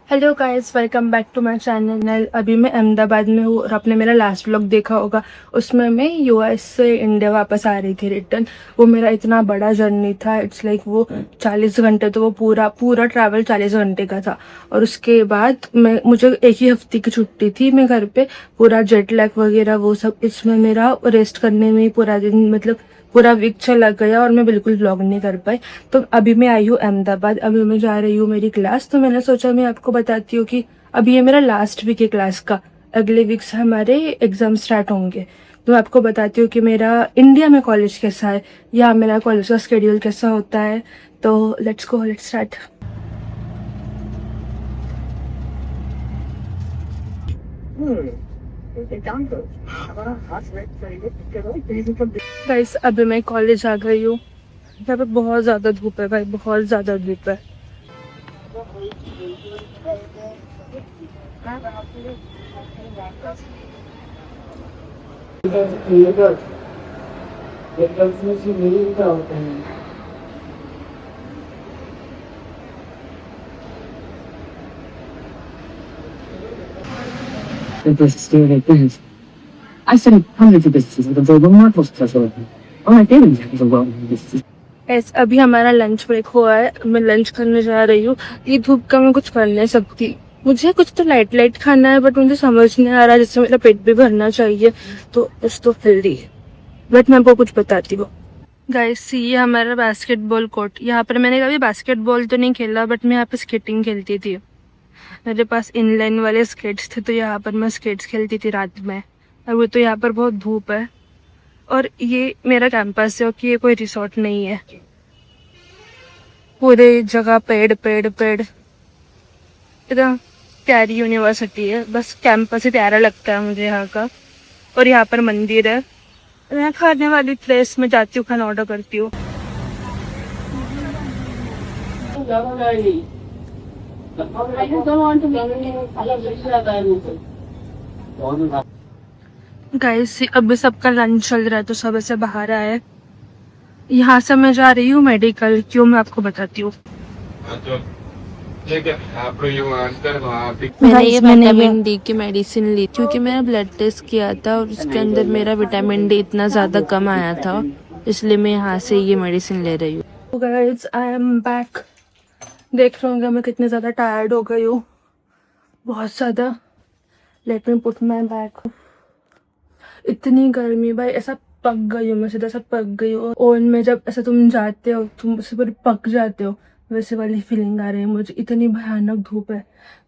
Hello guys, welcome back to my channel. अभी मैं अहमदाबाद में हूँ और आपने मेरा लास्ट व्लॉग देखा होगा। उसमें मैं यूएस से इंडिया वापस आ रही थी रिटर्न। वो मेरा इतना बड़ा जर्नी था। इट्स लाइक वो 40 घंटे, तो वो पूरा पूरा ट्रैवल 40 घंटे का था। और उसके बाद मुझे एक ही हफ्ते की छुट्टी थी। मैं घर पे पूरा जेट लैग वगैरह वो सब इसमें मेरा रेस्ट करने में ही पूरा दिन, मतलब पूरा वीक चला गया और मैं बिल्कुल व्लॉग नहीं कर पाई। तो अभी मैं आई हूँ अहमदाबाद। अभी मैं जा रही हूँ मेरी क्लास। तो मैंने सोचा मैं आपको बताती हूँ कि अभी ये मेरा लास्ट वीक है क्लास का। अगले वीक से हमारे एग्जाम स्टार्ट होंगे। तो मैं आपको बताती हूँ कि मेरा इंडिया में कॉलेज कैसा है, या मेरा कॉलेज का स्केड्यूल कैसा होता है। तो let's go, let's start. Guys, अभी मैं कॉलेज आ गई हूँ। यहाँ पे बहुत ज़्यादा धूप है भाई, बहुत ज़्यादा धूप है। The business doing their business. I studied hundreds of businesses with a global market successful. All my family is a well businesses. अभी हमारा लंच ब्रेक हुआ है। मैं लंच करने जा रही हूँ। ये धूप का मैं कुछ कर नहीं सकती। मुझे कुछ तो लाइट लाइट खाना है, बट मुझे समझ नहीं आ रहा, जिससे मेरा पेट भी भरना चाहिए। तो कुछ तो हेल्दी, बट मैं आपको कुछ बताती हूँ। गाइस, ये हमारा बास्केटबॉल कोर्ट। यहाँ पर मैंने कभी बास्केटबॉल तो नहीं खेला, बट मैं यहाँ पे स्केटिंग खेलती थी। मेरे पास इनलाइन वाले स्केट्स थे, तो यहाँ पर मैं स्केट्स खेलती थी रात में। अब तो यहाँ पर बहुत धूप है। और ये मेरा कैंपस है, कि ये कोई रिसोर्ट नहीं है। पूरे जगह पेड़ पेड़ पेड़। इतना प्यारी यूनिवर्सिटी है, बस कैंपस ही प्यारा लगता है मुझे यहाँ का। और यहाँ पर मंदिर है। मैं खाने वाली प्लेस में जाती हूँ, खाना ऑर्डर करती हूँ। गाइस, अभी सबका लंच चल रहा है, तो सब ऐसे बाहर आए। यहाँ से मैं जा रही हूँ मेडिकल। क्यों, मैं आपको बताती हूँ। मैंने विटामिन डी की मेडिसिन ली, क्योंकि मैंने ब्लड टेस्ट किया था और उसके अंदर मेरा विटामिन डी इतना ज़्यादा कम आया था, इसलिए मैं यहाँ से ये मेडिसिन ले रही हूँ। Guys, I am back. देख रहे होंगे मैं कितनी ज़्यादा टायर्ड हो गई हूँ, बहुत ज़्यादा। Let me put my bag. इतनी गर्मी भाई, ऐसा पक गई हूँ मैं, सीधा सा पक गई हूँ। ओवन में जब ऐसा तुम जाते हो, तुम उससे पूरे पक जाते हो, वैसे वाली फीलिंग आ रही है मुझे। इतनी भयानक धूप है।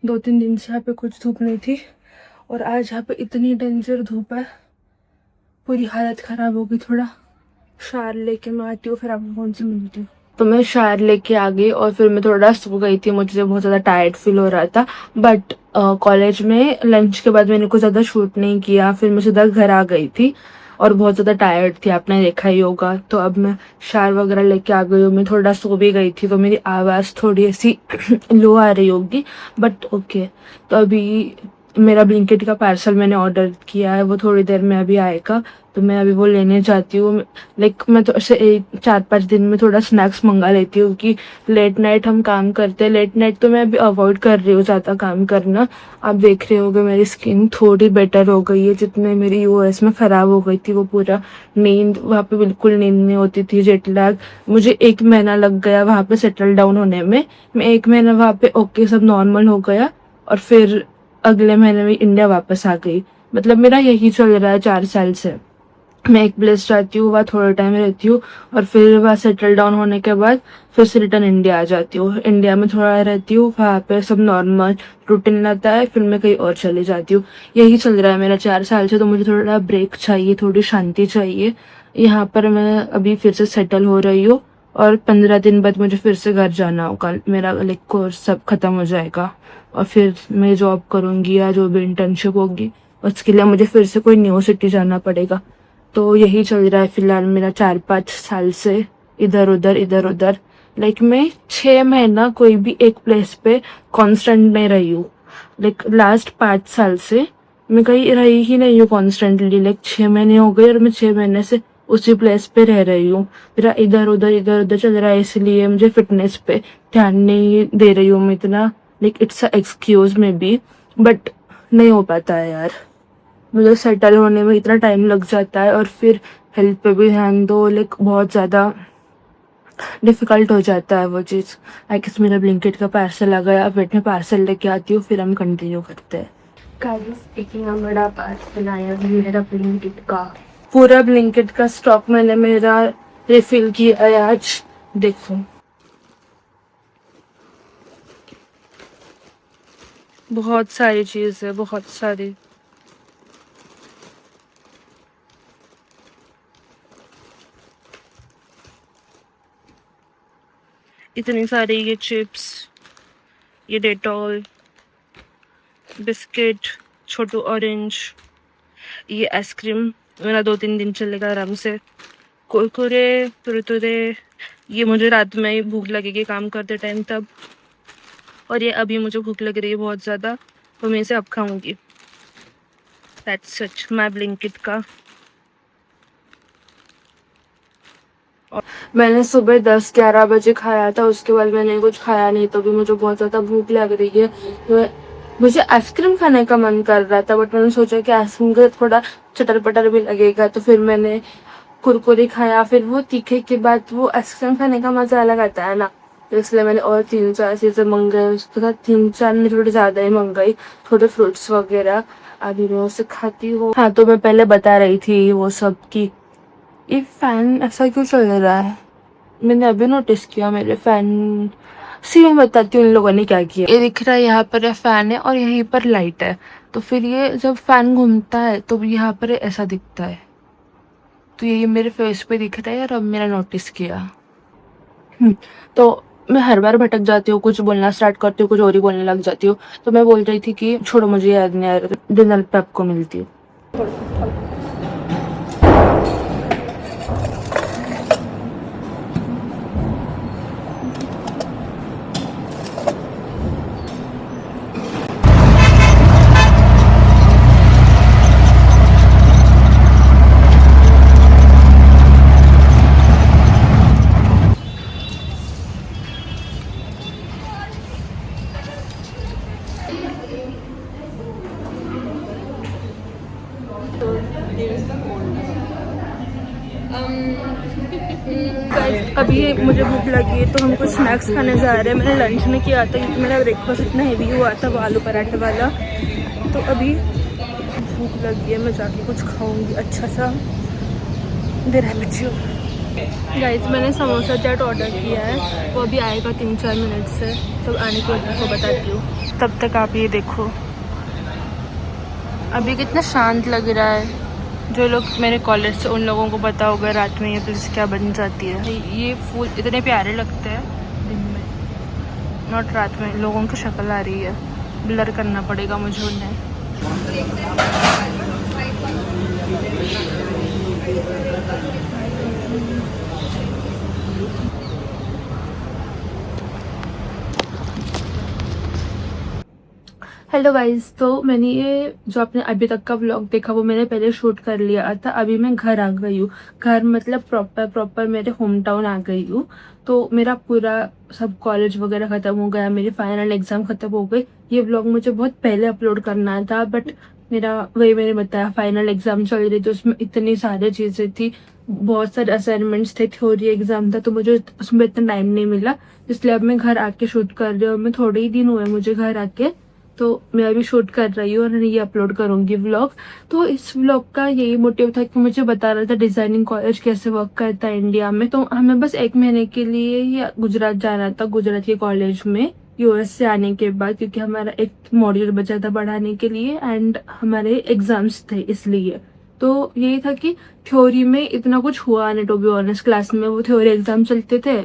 2-3 दिन से यहाँ पे कुछ धूप नहीं थी, और आज यहाँ पे इतनी डेंजर धूप है, पूरी हालत खराब हो गई। थोड़ा शार लेके मैं आती हूँ, फिर आपको कौन सी मिलती हूँ। तो मैं शार लेके आ गई और फिर मैं थोड़ा सो गई थी। मुझे बहुत ज़्यादा टायर्ड फील हो रहा था। बट कॉलेज में लंच के बाद मैंने कुछ ज़्यादा शूट नहीं किया, फिर मैं सीधा घर आ गई थी और बहुत ज़्यादा टायर्ड थी, आपने देखा ही होगा। तो अब मैं शार वगैरह लेके आ गई हूँ। मैं थोड़ा सो भी गई थी, तो मेरी आवाज़ थोड़ी ऐसी लो आ रही होगी, बट ओके। तो अभी मेरा ब्लिंकिट का पार्सल मैंने ऑर्डर किया है, वो थोड़ी देर में अभी आएगा। तो मैं अभी वो लेने जाती हूँ। लाइक मैं तो ऐसे 4-5 दिन में थोड़ा स्नैक्स मंगा लेती हूँ, कि लेट नाइट हम काम करते हैं। लेट नाइट तो मैं अभी अवॉइड कर रही हूँ ज़्यादा काम करना। आप देख रहे होगे मेरी स्किन थोड़ी बेटर हो गई है। जितने मेरी यूएस में ख़राब हो गई थी, वो पूरा नींद, वहाँ पे बिल्कुल नींद नहीं होती थी, जेट लैग। मुझे 1 महीना लग गया वहाँ पे सेटल डाउन होने में। मैं 1 महीना वहाँ पे ओके, सब नॉर्मल हो गया, और फिर अगले महीने में इंडिया वापस आ गई। मतलब मेरा यही चल रहा है 4 साल से। मैं एक प्लेस जाती हूँ, वहाँ थोड़ा टाइम रहती हूँ, और फिर वहाँ सेटल डाउन होने के बाद फिर से रिटर्न इंडिया आ जाती हूँ। इंडिया में थोड़ा रहती हूँ, वहाँ पे सब नॉर्मल रूटीन रहता है, फिर मैं कहीं और चली जाती हूँ। यही चल रहा है मेरा 4 साल से। तो मुझे थोड़ा ब्रेक चाहिए, थोड़ी शांति चाहिए। यहाँ पर मैं अभी फिर से सेटल हो रही हूँ, और 15 दिन बाद मुझे फिर से घर जाना होगा। मेरा लाइक कोर्स सब खत्म हो जाएगा, और फिर मैं जॉब करूँगी या जो भी इंटर्नशिप होगी, उसके लिए मुझे फिर से कोई न्यू सिटी जाना पड़ेगा। तो यही चल रहा है फिलहाल मेरा 4-5 साल से, इधर उधर इधर उधर। लाइक मैं 6 महीना कोई भी एक प्लेस पे कांस्टेंट नहीं रही हूँ। लाइक लास्ट 5 साल से मैं कहीं रही ही नहीं हूँ कॉन्स्टेंटली। लाइक 6 महीने हो गए और मैं 6 महीने से उसी प्लेस पे रह रही हूँ। मेरा इधर उधर चल रहा है, इसलिए मुझे फिटनेस पे ध्यान नहीं दे रही हूँ मैं इतना। Like it's a excuse maybe, but नहीं हो पाता है यार। मुझे सेटल होने में इतना टाइम लग जाता है और फिर हेल्थ पे भी ध्यान दो, लाइक बहुत ज़्यादा डिफ़िकल्ट हो जाता है वो चीज़। आई गेस मेरा ब्लिंकिट का पार्सल आ गया, वेट में पार्सल लेके आती हूँ, फिर हम कंटिन्यू करते हैं। गाइस इतना बड़ा पार्सल आया मेरा ब्लिंकिट का, पूरा ब्लिंकिट का स्टॉक मैंने मेरा रिफिल किया है आज। देखो बहुत सारी चीज़ है, बहुत सारी। इतनी सारी ये चिप्स, ये डेटॉल, बिस्किट, छोटू ऑरेंज, ये आइसक्रीम मेरा 2-3 दिन चलेगा आराम से, कुरकुरे, कुरकुरे, ये मुझे रात में ही भूख लगेगी काम करते टाइम तब, और ये अभी मुझे भूख लग रही है बहुत ज़्यादा, तो मैं इसे अब खाऊंगी। दैट्स इट माय ब्लिंकिट का। मैंने सुबह 10-11 बजे खाया था, उसके बाद मैंने कुछ खाया नहीं, तो भी मुझे बहुत ज़्यादा भूख लग रही है। तो मुझे आइसक्रीम खाने का मन कर रहा था, बट मैंने सोचा कि आइसक्रीम का थोड़ा चटर पटर भी लगेगा, तो फिर मैंने कुरकुरे खाया। फिर वो तीखे के बाद वो आइसक्रीम खाने का मज़ा अलग आता है ना, तो इसलिए मैंने और 3-4 चीज़ें मंगाई। उसके बाद 3-4 नहीं, थोड़ी ज़्यादा ही मंगाई, थोड़े फ्रूट्स वगैरह। अभी मैं उसे खाती हूँ। हाँ, तो मैं पहले बता रही थी वो सब कि ये फैन ऐसा क्यों चल रहा है, मैंने अभी नोटिस किया मेरे फैन। सी मैं बताती हूँ इन लोगों ने क्या किया। ये दिख रहा है, यहाँ पर ये फैन है और यहीं पर लाइट है, तो फिर ये जब फैन घूमता है तो यहाँ पर ऐसा दिखता है, तो ये मेरे फेस पे दिख रहा है और अब मेरा नोटिस किया। तो मैं हर बार भटक जाती हूँ, कुछ बोलना स्टार्ट करती हूँ, कुछ और ही बोलने लग जाती हूँ। तो मैं बोल रही थी कि छोड़ो, मुझे याद नहीं आ रहा, डिनर पे आपको मिलती हूँ। अभी मुझे भूख लगी है, तो हम कुछ स्नैक्स खाने जा रहे हैं। मैंने लंच में किया था क्योंकि मेरा ब्रेकफास्ट इतना हेवी हुआ था, वो आलू पराठे वाला। तो अभी भूख लगी है, मैं जाके कुछ खाऊंगी अच्छा सा। देर है बच्चियों। गाइस मैंने समोसा चाट ऑर्डर किया है, वो अभी आएगा 3-4 मिनट से, तब आने के बाद आपको बताती हूँ। तब तक आप ये देखो, अभी कितना शांत लग रहा है। जो लोग मेरे कॉलेज से, उन लोगों को पता होगा रात में ये प्लेस क्या बन जाती है। ये फूल इतने प्यारे लगते हैं दिन में, नॉट रात में। लोगों की शक्ल आ रही है, ब्लर करना पड़ेगा मुझे उन्हें। हेलो गाइस, तो मैंने ये जो आपने अभी तक का व्लॉग देखा वो मैंने पहले शूट कर लिया था। अभी मैं घर आ गई हूँ, घर मतलब प्रॉपर मेरे होम टाउन आ गई हूँ। तो मेरा पूरा सब कॉलेज वगैरह ख़त्म हो गया, मेरी फाइनल एग्ज़ाम ख़त्म हो गई। ये व्लॉग मुझे बहुत पहले अपलोड करना था, बट मेरा वही मैंने बताया फाइनल एग्ज़ाम चल रही थी, उसमें इतनी सारी चीज़ें थी, बहुत सारे असाइनमेंट्स थे, थ्योरी एग्ज़ाम था, तो मुझे उसमें इतना टाइम नहीं मिला। इसलिए अब मैं घर आके शूट कर रही हूँ। मैं थोड़े ही दिन हुए मुझे घर आके, तो मैं अभी शूट कर रही हूँ और ये अपलोड करूँगी व्लॉग। तो इस व्लॉग का यही मोटिव था कि मुझे बता रहा था डिज़ाइनिंग कॉलेज कैसे वर्क करता है इंडिया में। तो हमें बस 1 महीने के लिए या गुजरात जाना था, गुजरात के कॉलेज में यूएस से आने के बाद, क्योंकि हमारा एक मॉड्यूल बचा था पढ़ाने के लिए एंड हमारे एग्जाम्स थे इसलिए। तो यही था कि थ्योरी में इतना कुछ हुआ नहीं, टू बी ऑनेस्ट। क्लास में वो थ्योरी एग्जाम चलते थे,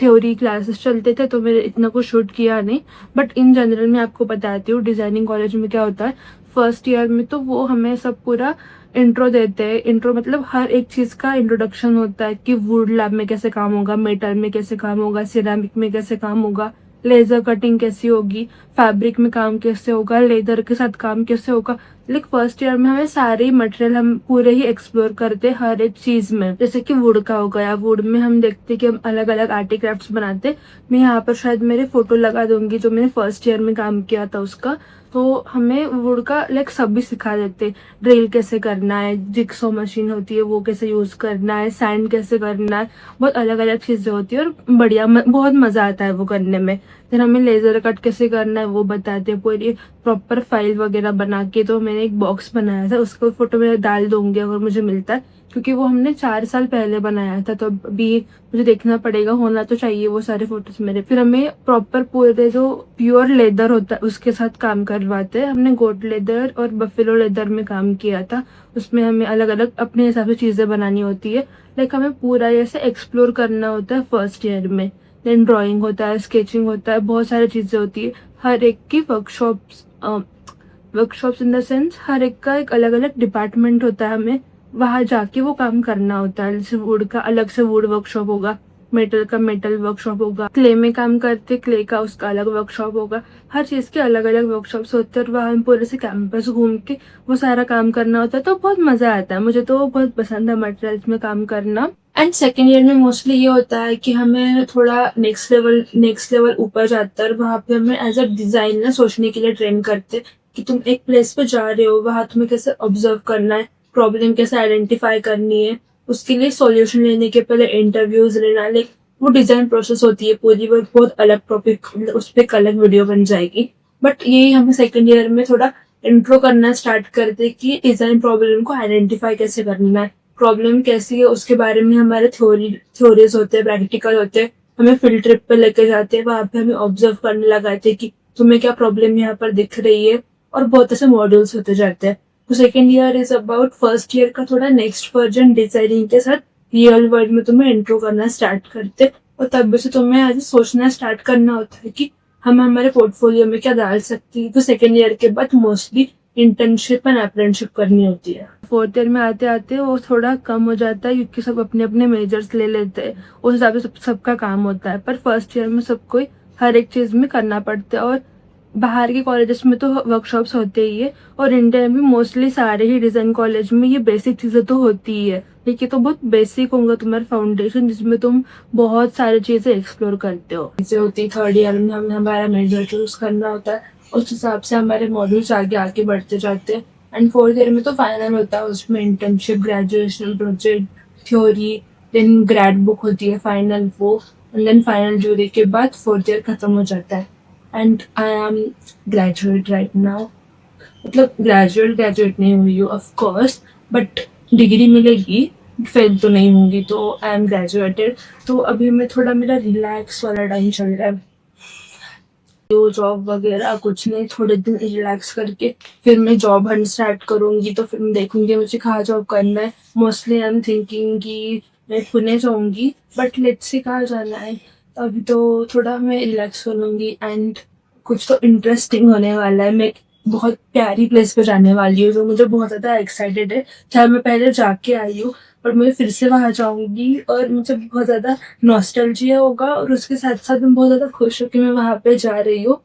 थ्योरी क्लासेस चलते थे, तो मैंने इतना कुछ शूट किया नहीं। बट इन जनरल मैं आपको बताती हूँ डिज़ाइनिंग कॉलेज में क्या होता है। फर्स्ट ईयर में तो वो हमें सब पूरा इंट्रो देते हैं। इंट्रो मतलब हर एक चीज़ का इंट्रोडक्शन होता है कि वुड लैब में कैसे काम होगा, मेटल में कैसे काम होगा, सिरेमिक में कैसे काम होगा, लेज़र कटिंग कैसी होगी, फैब्रिक में काम कैसे होगा, लेदर के साथ काम कैसे होगा। लाइक फर्स्ट ईयर में हमें सारे मटेरियल हम पूरे ही एक्सप्लोर करते हर एक चीज में। जैसे कि वुड का हो गया, वुड में हम देखते कि हम अलग अलग आर्ट क्राफ्ट्स बनाते। मैं यहाँ पर शायद मेरे फोटो लगा दूंगी जो मैंने फर्स्ट ईयर में काम किया था उसका। तो हमें वुड का लाइक सब भी सिखा देते, ड्रिल कैसे करना है, जिक्सो मशीन होती है वो कैसे यूज करना है, सैंड कैसे करना है, बहुत अलग अलग चीजें होती है और बढ़िया बहुत मजा आता है वो करने में। फिर हमें लेजर कट कैसे करना है वो बताते हैं, पूरी प्रॉपर फाइल वगैरह बना के। तो मैंने एक बॉक्स बनाया था, उसको फोटो में डाल दूंगी अगर मुझे मिलता है, क्योंकि वो हमने 4 साल पहले बनाया था। तो अभी मुझे देखना पड़ेगा, होना तो चाहिए वो सारे फोटोज मेरे। फिर हमें प्रॉपर पूरे जो प्योर लेदर होता है उसके साथ काम करवाते हैं। हमने गोट लेदर और बफेलो लेदर में काम किया था। उसमें हमें अलग अलग अपने हिसाब से चीजें बनानी होती है। लाइक हमें पूरा ऐसे एक्सप्लोर करना होता है फर्स्ट ईयर में। देन ड्राइंग होता है, स्केचिंग होता है, बहुत सारी चीजें होती है। हर एक की वर्कशॉप्स इन द सेंस हर एक का एक अलग अलग डिपार्टमेंट होता है। हमें वहां जाके वो काम करना होता है। जैसे वुड का अलग से वुड वर्कशॉप होगा, मेटल का मेटल वर्कशॉप होगा, क्ले में काम करते क्ले का उसका अलग वर्कशॉप होगा। हर चीज के अलग अलग वर्कशॉप्स होते हैं और वहाँ हम पूरे से कैंपस घूम के वो सारा काम करना होता है। तो बहुत मजा आता है, मुझे तो बहुत पसंद है मटेरियल्स में काम करना। एंड सेकेंड ईयर में मोस्टली ये होता है कि हमें थोड़ा नेक्स्ट लेवल ऊपर जाता है और वहाँ पे हमें एज अ डिजाइनर सोचने के लिए ट्रेन करते हैं कि तुम एक प्लेस पे जा रहे हो, वहाँ तुम्हें कैसे ऑब्जर्व करना है, प्रॉब्लम कैसे आइडेंटिफाई करनी है, उसके लिए सॉल्यूशन लेने के पहले इंटरव्यूज लेना। लाइक वो डिजाइन प्रोसेस होती है पूरी, वो बहुत अलग टॉपिक, उस पर एक अलग वीडियो बन जाएगी। बट यही हमें सेकेंड ईयर में थोड़ा इंट्रो करना स्टार्ट करते कि डिजाइन प्रॉब्लम को आइडेंटिफाई कैसे करना है, प्रॉब्लम कैसी है उसके बारे में हमारे थ्योरीज होते हैं, प्रैक्टिकल होते हैं। हमें फील्ड ट्रिप पे लेके जाते हैं, वहां पे हमें ऑब्जर्व करने लगाते हैं कि तुम्हें क्या प्रॉब्लम यहाँ पर दिख रही है, और बहुत ऐसे मॉड्यूल्स होते जाते हैं। तो second year is about first year का थोड़ा नेक्स्ट वर्जन डिजाइनिंग के साथ रियल वर्ल्ड में तुम्हें इंट्रो करना स्टार्ट करते। और तब से तुम्हें आज सोचना स्टार्ट करना होता है कि हम हमारे पोर्टफोलियो में क्या डाल सकते हैं। तो सेकेंड ईयर के बाद मोस्टली इंटर्नशिप एंड अप्रेंटिसशिप करनी होती है। फोर्थ ईयर में आते आते वो थोड़ा कम हो जाता है क्योंकि सब अपने अपने मेजर्स ले लेते हैं, उस हिसाब से सबका काम होता है। पर फर्स्ट ईयर में सबको हर एक चीज में करना पड़ता है। और बाहर के कॉलेजेस में तो वर्कशॉप्स होते ही है, और इंडिया में मोस्टली सारे ही डिजाइन कॉलेज में ये बेसिक चीजें तो होती ही है। लेकिन तो बहुत बेसिक होगा तुम्हारा फाउंडेशन, जिसमें तुम बहुत सारी चीजें एक्सप्लोर करते हो। चीजें होती है थर्ड ईयर में हमें हमारा मेजर चूज करना होता है, उस हिसाब से हमारे मॉड्यूल्स आगे आगे बढ़ते जाते हैं। एंड फोर्थ ईयर में तो फाइनल होता है, उसमें internship, graduation project, theory, then grade book होती है फाइनल वो, एंड देन फाइनल ज्यूरी के बाद फोर्थ ईयर खत्म हो जाता है। And I am graduate right now. मतलब ग्रेजुएट नहीं हुई हूँ ऑफ कोर्स, बट डिग्री मिलेगी, फेल तो नहीं होंगी, तो आई एम ग्रेजुएटेड। तो अभी मैं थोड़ा मेरा रिलैक्स वाला टाइम चल रहा है, तो जॉब वगैरह कुछ नहीं, थोड़े दिन रिलैक्स करके फिर मैं जॉब हंट स्टार्ट करूंगी। तो फिर मैं देखूंगी मुझे कहाँ जॉब करना है। मोस्टली आई एम थिंकिंग कि मैं पुणे जाऊंगी, बट लेट्स सी कहाँ जाना है। अभी तो थोड़ा मैं रिलैक्स कर लूंगी एंड कुछ तो इंटरेस्टिंग होने वाला है। मैं बहुत प्यारी प्लेस पे जाने वाली हूँ जो मुझे बहुत ज्यादा एक्साइटेड है। चाहे मैं पहले जाके आई हूँ, पर मैं फिर से वहां जाऊंगी और मुझे बहुत ज्यादा नॉस्टैल्जिया होगा, और उसके साथ साथ मैं बहुत ज्यादा खुश हूँ कि मैं वहां पे जा रही हूँ।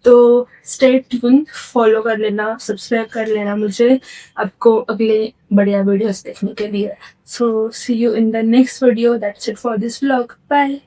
तो स्टे ट्यून, फॉलो कर लेना, सब्सक्राइब कर लेना मुझे, आपको अगले बढ़िया वीडियोस देखने के लिए। So see you in the next video. That's it for this vlog. Bye.